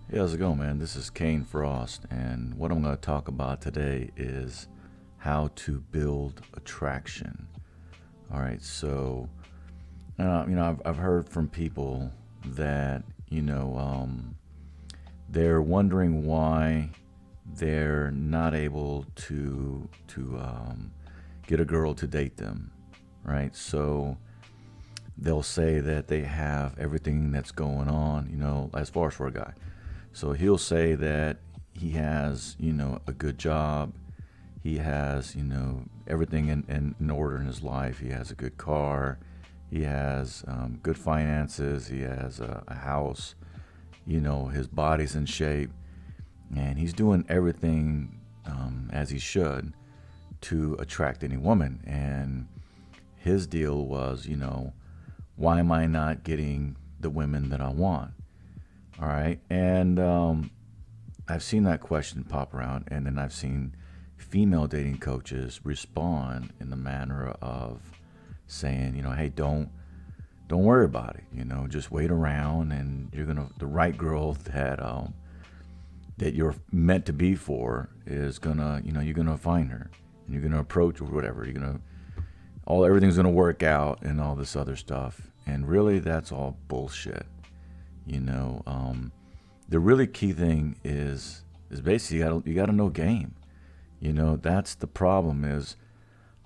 Hey, how's it going, man? This is Kane Frost, and what I'm going to talk about today is how to build attraction. All right, so I've heard from people that they're wondering why they're not able to get a girl to date them, right? So they'll say that they have everything that's going on, as far as for a guy. So he'll say that he has, a good job. He has, everything in order in his life. He has a good car. He has good finances. He has a house. His body's in shape. And he's doing everything as he should to attract any woman. And his deal was, why am I not getting the women that I want? All right. And I've seen that question pop around, and then I've seen female dating coaches respond in the manner of saying, hey, don't worry about it. Just wait around, and the right girl that you're meant to be for is gonna, you're gonna find her, and you're gonna approach or whatever. You're gonna everything's gonna work out, and all this other stuff. And really, that's all bullshit. You know, the really key thing is basically you got to know game. That's the problem. Is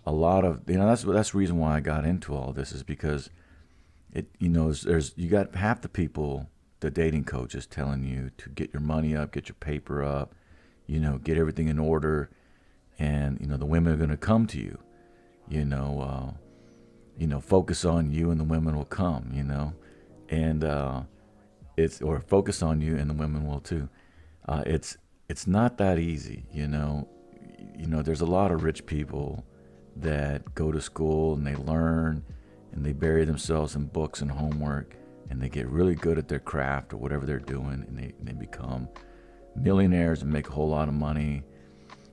a lot of that's the reason why I got into all this is because there's you got half the people, the dating coaches telling you to get your money up, get your paper up, get everything in order, and the women are going to come to you. Focus on you and the women will come. And it's or focus on you and the women will too. It's not that easy. There's a lot of rich people that go to school and they learn and they bury themselves in books and homework and they get really good at their craft or whatever they're doing, and they become millionaires and make a whole lot of money.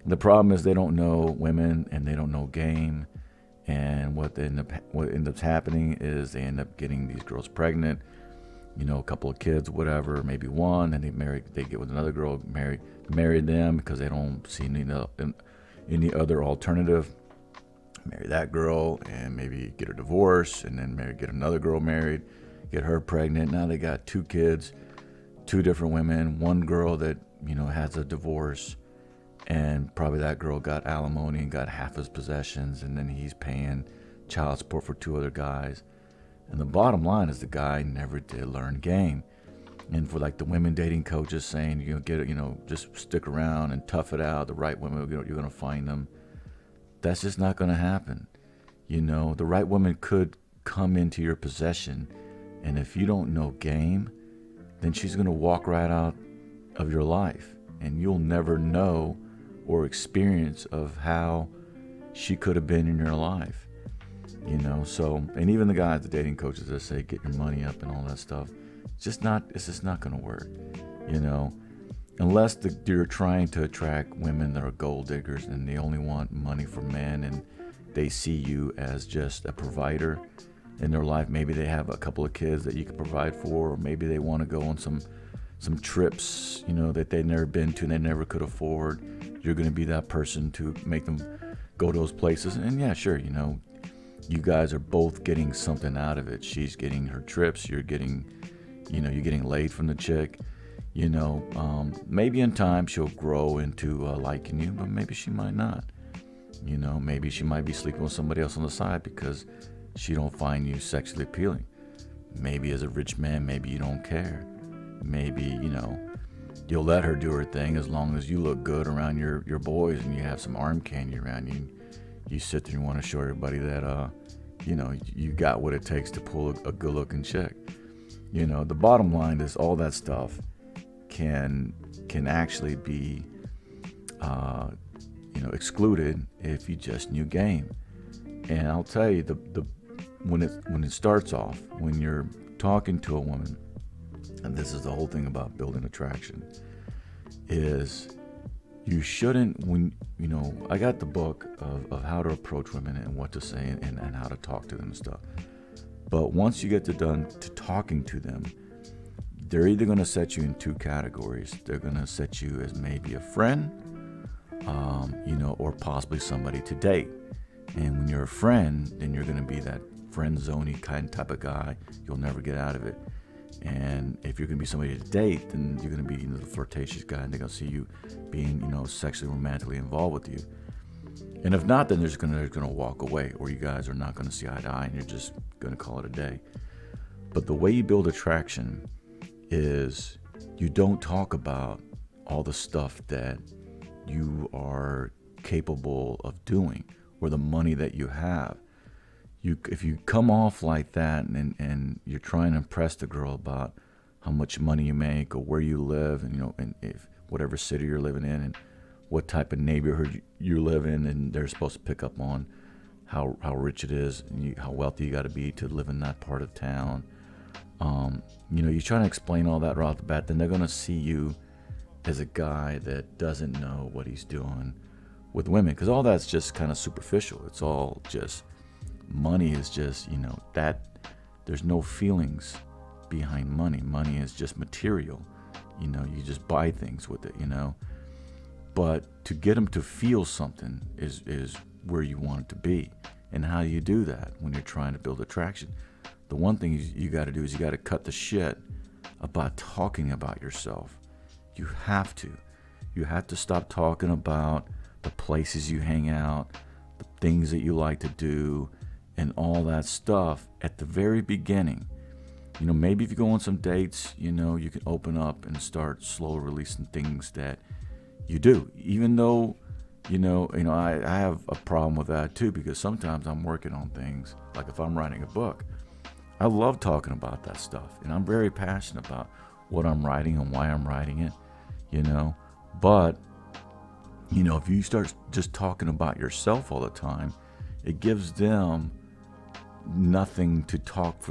The problem is they don't know women and they don't know game, and what ends up happening is they end up getting these girls pregnant, a couple of kids, whatever, maybe one, and they get with another girl, marry them because they don't see any other alternative. Marry that girl and maybe get a divorce, and then get another girl married, get her pregnant. Now they got two kids, two different women, one girl that has a divorce, and probably that girl got alimony and got half his possessions, and then he's paying child support for two other guys. And the bottom line is the guy never did learn game. And for like the women dating coaches saying, get it, just stick around and tough it out. The right women, you're going to find them. That's just not going to happen. The right woman could come into your possession, and if you don't know game, then she's going to walk right out of your life, and you'll never know or experience of how she could have been in your life. So, and even the guys, the dating coaches that say get your money up and all that stuff, it's just not going to work. Unless you're trying to attract women that are gold diggers and they only want money for men, and they see you as just a provider in their life. Maybe they have a couple of kids that you can provide for, or maybe they want to go on some trips, that they've never been to and they never could afford. You're going to be that person to make them go to those places. And yeah, sure, you guys are both getting something out of it. She's getting her trips. You're getting laid from the chick. Maybe in time she'll grow into liking you, but maybe she might not. Maybe she might be sleeping with somebody else on the side because she don't find you sexually appealing. Maybe as a rich man, maybe you don't care. Maybe, you'll let her do her thing as long as you look good around your boys and you have some arm candy around you. You sit there and want to show everybody that, you got what it takes to pull a good-looking chick. The bottom line is all that stuff can actually be, excluded if you just knew game. And I'll tell you, when it starts off, when you're talking to a woman, and this is the whole thing about building attraction, is you shouldn't, I got the book of how to approach women and what to say and how to talk to them and stuff. But once you get done to talking to them, they're either going to set you in two categories. They're going to set you as maybe a friend, or possibly somebody to date. And when you're a friend, then you're going to be that friend zoney kind type of guy. You'll never get out of it. And if you're going to be somebody to date, then you're going to be the flirtatious guy, and they're going to see you being, sexually, romantically involved with you. And if not, then they're going to walk away, or you guys are not going to see eye to eye, and you're just going to call it a day. But the way you build attraction is you don't talk about all the stuff that you are capable of doing or the money that you have. If you come off like that and you're trying to impress the girl about how much money you make or where you live, and if whatever city you're living in and what type of neighborhood you live in, and they're supposed to pick up on how rich it is and how wealthy you got to be to live in that part of town. You try to explain all that right off the bat, then they're going to see you as a guy that doesn't know what he's doing with women, because all that's just kind of superficial. It's all just money. Is just that there's no feelings behind money. Money is just material. You just buy things with it. But to get them to feel something is where you want it to be. And how do you do that when you're trying to build attraction? The one thing you got to do is you got to cut the shit about talking about yourself. You have to. You have to stop talking about the places you hang out, the things that you like to do, and all that stuff at the very beginning. Maybe if you go on some dates, you can open up and start slow releasing things that you do. Even though, I have a problem with that too, because sometimes I'm working on things, like if I'm writing a book, I love talking about that stuff, and I'm very passionate about what I'm writing and why I'm writing it, But, if you start just talking about yourself all the time, it gives them nothing to talk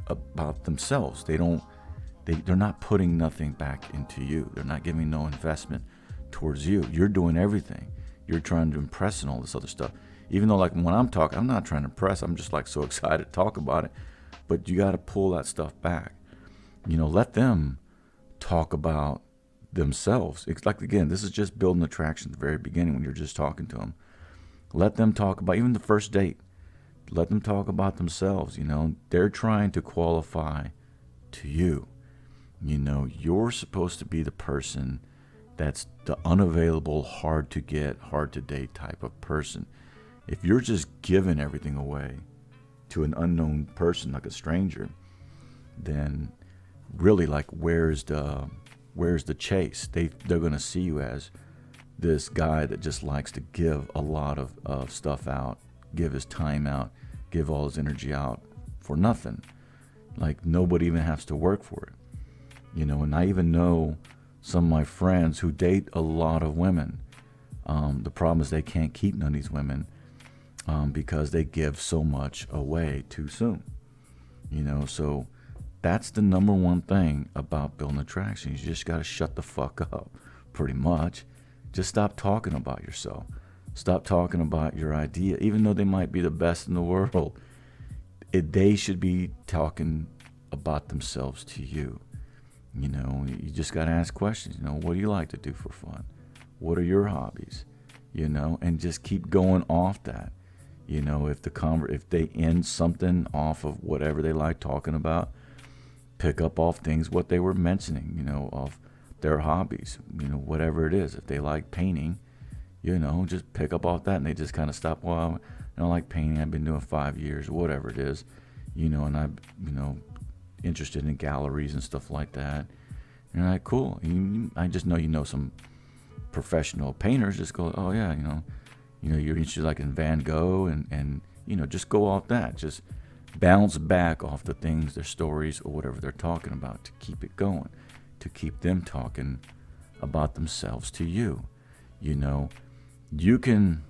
about themselves. They're not putting nothing back into you. They're not giving no investment towards you. You're doing everything. You're trying to impress and all this other stuff. Even though, like, when I'm talking, I'm not trying to impress. I'm just so excited to talk about it. But you got to pull that stuff back. Let them talk about themselves. It's like, again, this is just building attraction at the very beginning when you're just talking to them. Let them talk about, even the first date, let them talk about themselves. They're trying to qualify to you. You're supposed to be the person that's the unavailable, hard to get, hard to date type of person. If you're just giving everything away to an unknown person, like a stranger, then really, like, where's the chase? They're going to see you as this guy that just likes to give a lot of stuff out, give his time out, give all his energy out for nothing. Like, nobody even has to work for it. And I even know some of my friends who date a lot of women. The problem is they can't keep none of these women because they give so much away too soon. So that's the number one thing about building attraction. You just got to shut the fuck up, pretty much. Just stop talking about yourself. Stop talking about your idea, even though they might be the best in the world. They should be talking about themselves to you. You just got to ask questions. What do you like to do for fun? What are your hobbies? And just keep going off that. If they end something off of whatever they like talking about, pick up off things what they were mentioning, of their hobbies, whatever it is. If they like painting, just pick up off that, and they just kind of stop. Well, I like painting. I've been doing 5 years, whatever it is, and I'm, interested in galleries and stuff like that. And you're like, cool. I just know some professional painters. Just go, oh yeah, you're interested like in Van Gogh, and just go off that. Just bounce back off the things, their stories, or whatever they're talking about, to keep it going, to keep them talking about themselves to you. You can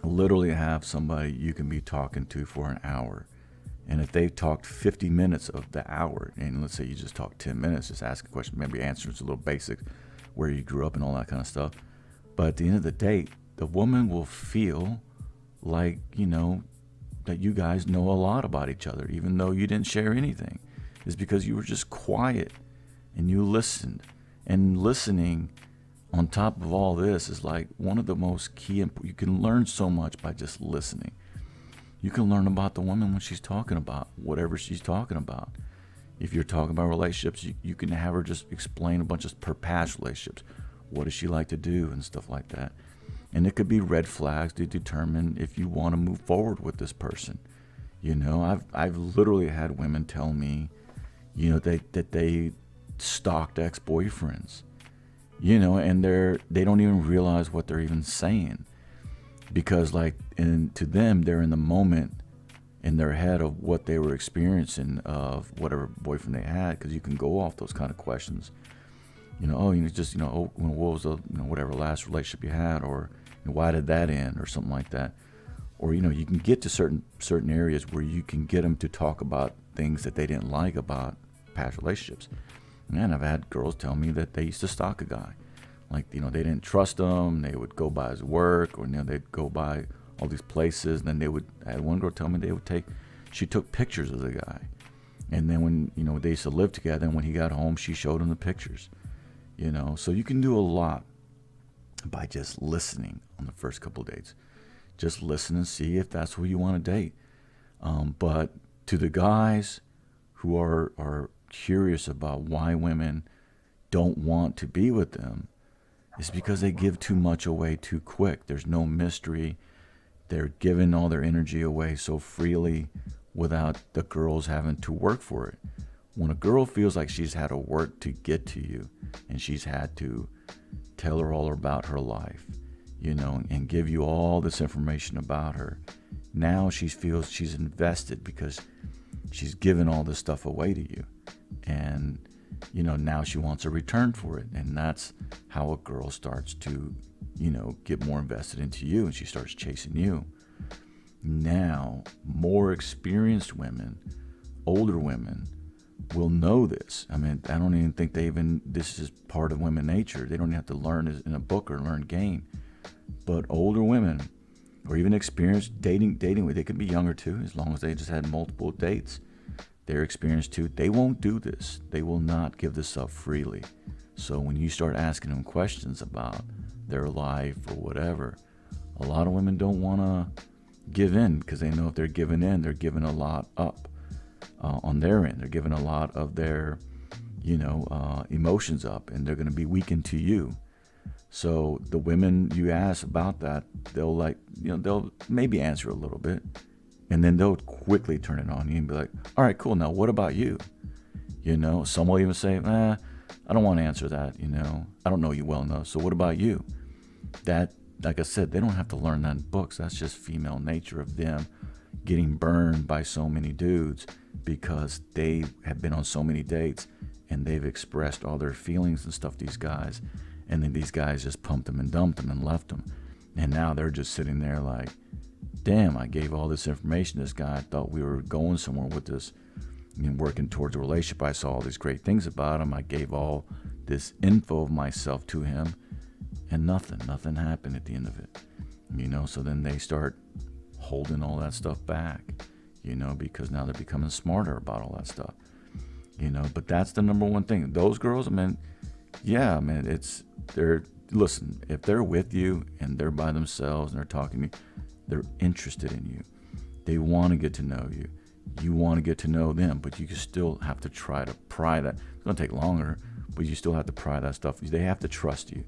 literally have somebody you can be talking to for an hour. And if they've talked 50 minutes of the hour, and let's say you just talk 10 minutes, just ask a question, maybe answer a little basic, where you grew up and all that kind of stuff. But at the end of the day, the woman will feel like, that you guys know a lot about each other, even though you didn't share anything. It's because you were just quiet and you listened. And listening, on top of all this, is like one of the most key. You can learn so much by just listening. You can learn about the woman when she's talking about whatever she's talking about. If you're talking about relationships, you can have her just explain a bunch of her past relationships. What does she like to do and stuff like that. And it could be red flags to determine if you want to move forward with this person. I've literally had women tell me, that they stalked ex-boyfriends, and they don't even realize what they're even saying, because to them, they're in the moment in their head of what they were experiencing of whatever boyfriend they had, because you can go off those kind of questions. What was the whatever last relationship you had, or why did that end, or something like that. Or you can get to certain areas where you can get them to talk about things that they didn't like about past relationships. And I've had girls tell me that they used to stalk a guy, they didn't trust him. They would go by his work, or they'd go by all these places, and then I had one girl tell me she took pictures of the guy, and then when they used to live together, and when he got home, she showed him the pictures. So you can do a lot by just listening on the first couple of dates. Just listen and see if that's who you want to date. But to the guys who are curious about why women don't want to be with them, it's because they give too much away too quick. There's no mystery. They're giving all their energy away so freely without the girls having to work for it. When a girl feels like she's had to work to get to you, and she's had to tell her all about her life, and give you all this information about her, now she feels she's invested because she's given all this stuff away to you. And, now she wants a return for it. And that's how a girl starts to, get more invested into you, and she starts chasing you. Now, more experienced women, older women, will know this. I don't even think this is part of women nature. They don't have to learn it in a book or learn game. But older women, or even experienced dating, they could be younger too, as long as they just had multiple dates. They're experienced too. They won't do this. They will not give this up freely. So when you start asking them questions about their life or whatever, a lot of women don't want to give in, because they know if they're giving in, they're giving a lot up on their end. They're giving a lot of their, emotions up, and they're going to be weakened to you. So the women you ask about that, they'll they'll maybe answer a little bit, and then they'll quickly turn it on you and be like, all right, cool. Now, what about you? Some will even say, I don't want to answer that. I don't know you well enough. So what about you? That, like I said, they don't have to learn that in books. That's just female nature of them getting burned by so many dudes, because they have been on so many dates and they've expressed all their feelings and stuff to these guys. And then these guys just pumped them and dumped them and left them. And now they're just sitting there like, damn, I gave all this information to this guy. I thought we were going somewhere with this, working towards a relationship. I saw all these great things about him. I gave all this info of myself to him, and nothing happened at the end of it. So then they start holding all that stuff back, because now they're becoming smarter about all that stuff. But that's the number one thing. Those girls, listen, if they're with you and they're by themselves and they're talking to you, they're interested in you. They want to get to know you. You want to get to know them, but you still have to try to pry that. It's going to take longer, but you still have to pry that stuff. They have to trust you.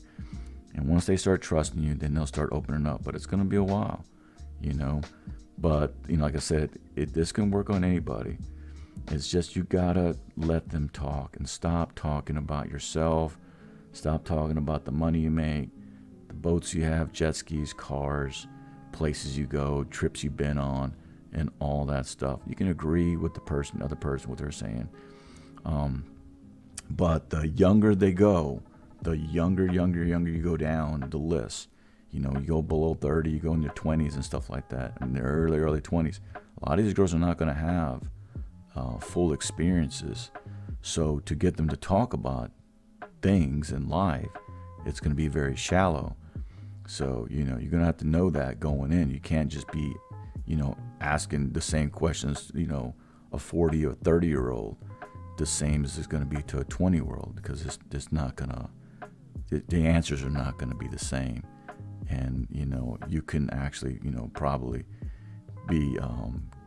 And once they start trusting you, then they'll start opening up. But it's going to be a while, But, like I said, this can work on anybody. It's just you got to let them talk and stop talking about yourself. Stop talking about the money you make, the boats you have, jet skis, cars, places you go, trips you've been on, and all that stuff. You can agree with the other person, what they're saying. But the younger they go, the younger you go down the list. You go below 30, you go in your 20s and stuff like that, in their early 20s. A lot of these girls are not going to have full experiences. So to get them to talk about things in life, it's going to be very shallow. So, you're going to have to know that going in. You can't just be, asking the same questions, a 40 or 30-year-old. the same as it's going to be to a 20-year-old, because it's not gonna. The answers are not going to be the same, and you can actually probably be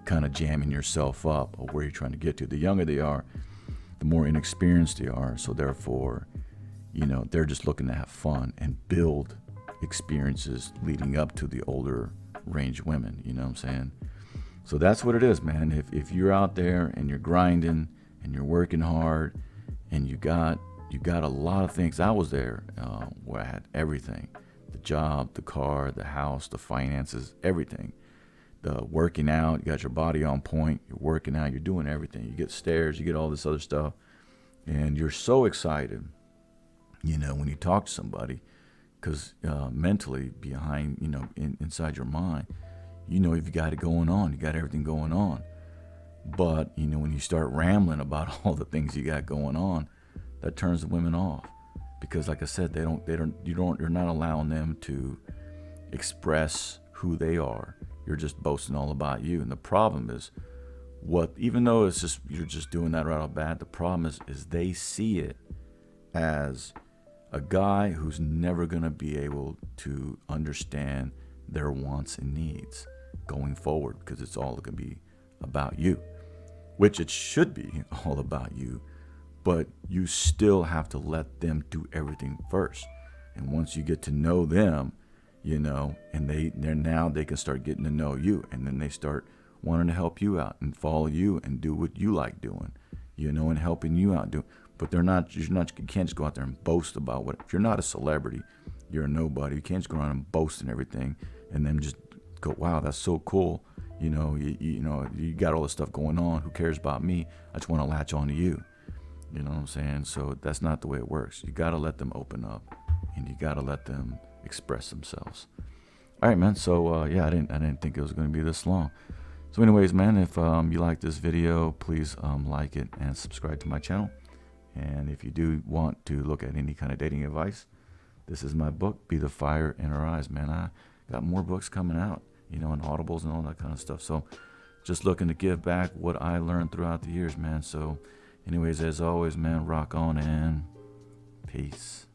kind of jamming yourself up of where you're trying to get to. The younger they are, the more inexperienced they are. So therefore, they're just looking to have fun and build experiences leading up to the older range women. You know what I'm saying? So that's what it is, man. If you're out there and you're grinding and you're working hard and you got a lot of things. I was there where I had everything: the job, the car, the house, the finances, everything. The working out, you got your body on point, you're working out, you're doing everything. You get stairs, you get all this other stuff, and you're so excited, when you talk to somebody, because mentally behind, inside your mind, if you got it going on, you got everything going on. But, when you start rambling about all the things you got going on, that turns the women off, because like I said, you're not allowing them to express who they are. You're just boasting all about you. And the problem is, even though you're just doing that right off the bat, the problem is they see it as a guy who's never going to be able to understand their wants and needs going forward, because it's all going to be about you, which it should be all about you, but you still have to let them do everything first. And once you get to know them, and they can start getting to know you, and then they start wanting to help you out and follow you and do what you like doing, and helping you out but you can't just go out there and boast about if you're not a celebrity, you're a nobody. You can't just go around and boast and everything and then just go, wow, that's so cool. You got all this stuff going on. Who cares about me? I just want to latch on to you. You know what I'm saying? So that's not the way it works. You got to let them open up, and you got to let them express themselves. All right, man. So I didn't think it was going to be this long. So anyways, man, if you like this video, please like it and subscribe to my channel. And if you do want to look at any kind of dating advice, this is my book, Be the Fire in Her Eyes, man. I got more books coming out, and Audibles and all that kind of stuff. So just looking to give back what I learned throughout the years, man. So anyways, as always, man, rock on and peace.